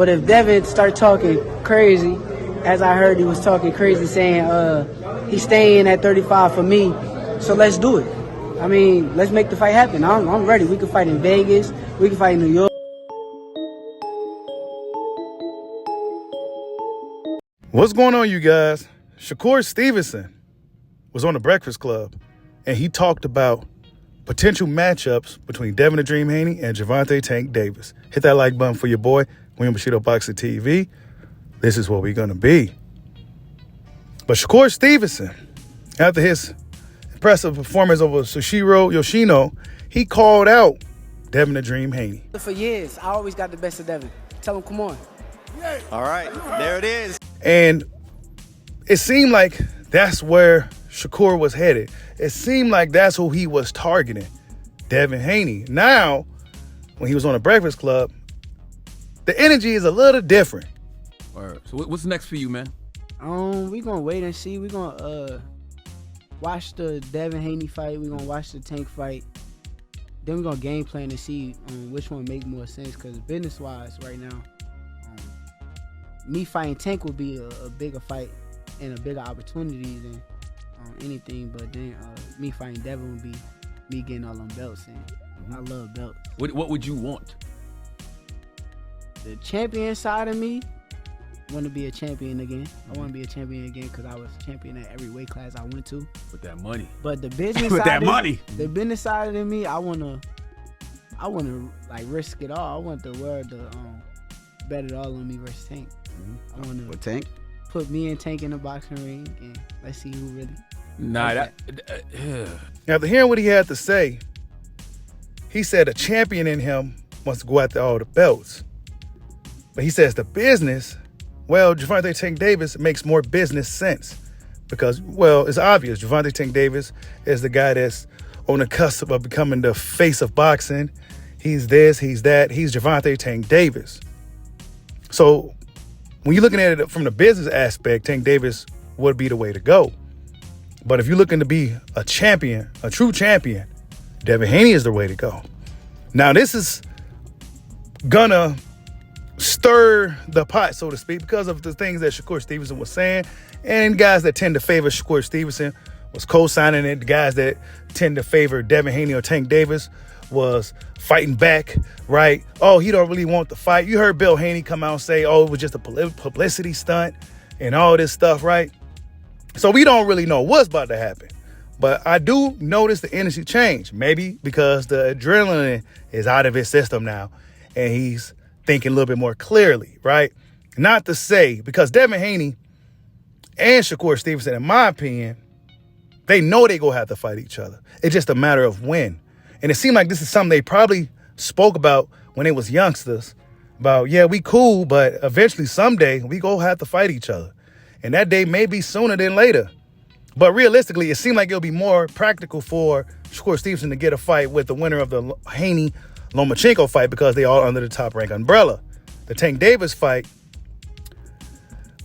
But if Devin start talking crazy, as I heard he was talking crazy, saying he's staying at 35 for me, so let's do it. I mean, let's make the fight happen. I'm ready. We can fight in Vegas. We can fight in New York. What's going on, you guys? Shakur Stevenson was on the Breakfast Club, and he talked about potential matchups between Devin the Dream Haney and Gervonta Tank Davis. Hit that like button for your boy, William Bushido Boxing TV. This is what we're going to be. But Shakur Stevenson, after his impressive performance over Sushiro Yoshino, he called out Devin the Dream Haney. For years, I always got the best of Devin. Tell him, come on. All right, there it is. And it seemed like that's where Shakur was headed. It seemed like that's who he was targeting, Devin Haney. Now, when he was on the Breakfast Club, the energy is a little different. Word. So what's next for you, man? We gonna wait and see. We gonna watch the Devin Haney fight. We gonna watch the Tank fight. Then we gonna game plan to see which one make more sense. Cause business wise, right now, me fighting Tank will be a bigger fight and a bigger opportunity than anything. But then me fighting Devin would be me getting all them belts, and I love belts. What would you want? The champion side of me want to be a champion again. I want to be a champion again because I was champion at every weight class I went to. With that money. But the business With side that money. The business side of me, I wanna like risk it all. I want the world to bet it all on me versus Tank. I wanna With Tank? put me and Tank in the boxing ring and let's see who really. Nah, After hearing what he had to say, he said a champion in him wants to go after all the belts. But he says the business, well, Gervonta Tank Davis makes more business sense because, well, it's obvious. Gervonta Tank Davis is the guy that's on the cusp of becoming the face of boxing. He's this, he's that. He's Gervonta Tank Davis. So when you're looking at it from the business aspect, Tank Davis would be the way to go. But if you're looking to be a champion, a true champion, Devin Haney is the way to go. Now, this is gonna stir the pot, so to speak, because of the things that Shakur Stevenson was saying. And guys that tend to favor Shakur Stevenson was co-signing it. The guys that tend to favor Devin Haney or Tank Davis was fighting back, right? Oh, he don't really want the fight. You heard Bill Haney come out and say, oh, it was just a publicity stunt and all this stuff, right? So we don't really know what's about to happen. But I do notice the energy change, maybe because the adrenaline is out of his system now and he's thinking a little bit more clearly, right? Not to say, because Devin Haney and Shakur Stevenson, in my opinion, they know they go have to fight each other. It's just a matter of when. And it seemed like this is something they probably spoke about when they was youngsters, about, yeah, we cool, but eventually someday we go have to fight each other. And that day may be sooner than later. But realistically, it seemed like it'll be more practical for Shakur Stevenson to get a fight with the winner of the Haney-Lomachenko fight because they all under the top rank umbrella. The Tank Davis fight,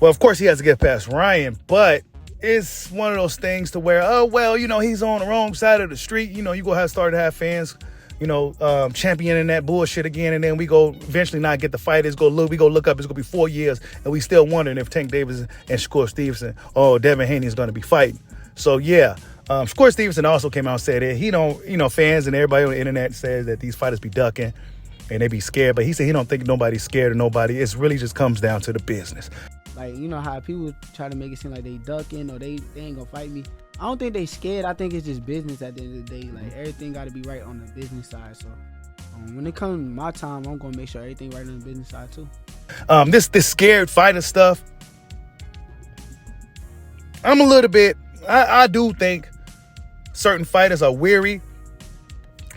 well, of course he has to get past Ryan, but it's one of those things to where, oh, well, you know, he's on the wrong side of the street. You know, you go have start to have fans, you know, championing that bullshit again, and then we go eventually not get the fight. We go look up, it's going to be 4 years, and we still wondering if Tank Davis and Shakur Stevenson, Devin Haney is going to be fighting. So, yeah, Shakur Stevenson also came out and said that he don't, you know, fans and everybody on the internet says that these fighters be ducking and they be scared, but he said he don't think nobody's scared of nobody. It's really just comes down to the business. Like, you know how people try to make it seem like they ducking or they ain't gonna fight me. I don't think they scared. I think it's just business at the end of the day. Like, everything got to be right on the business side. So when it comes my time, I'm gonna make sure everything right on the business side too. This scared fighter stuff, I'm a little bit, I do think certain fighters are weary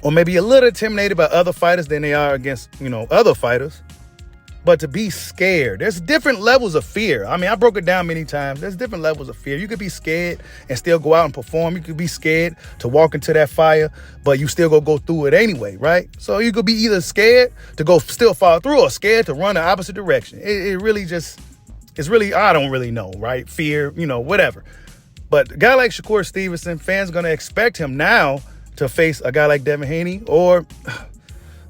or maybe a little intimidated by other fighters than they are against, you know, other fighters. But to be scared, there's different levels of fear. I mean, I broke it down many times. There's different levels of fear. You could be scared and still go out and perform. You could be scared to walk into that fire, but you still go through it anyway, right? So you could be either scared to go still follow through or scared to run the opposite direction. It really just, it's really, I don't really know, right? Fear, you know, whatever. But a guy like Shakur Stevenson, fans are going to expect him now to face a guy like Devin Haney or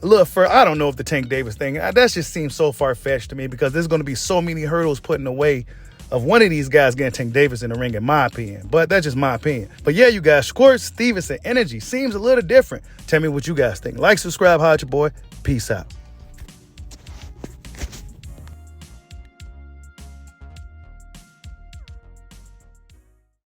a little further. I don't know if the Tank Davis thing, that just seems so far-fetched to me because there's going to be so many hurdles put in the way of one of these guys getting Tank Davis in the ring, in my opinion. But that's just my opinion. But yeah, you guys, Shakur Stevenson energy seems a little different. Tell me what you guys think. Like, subscribe, holla at your boy. Peace out.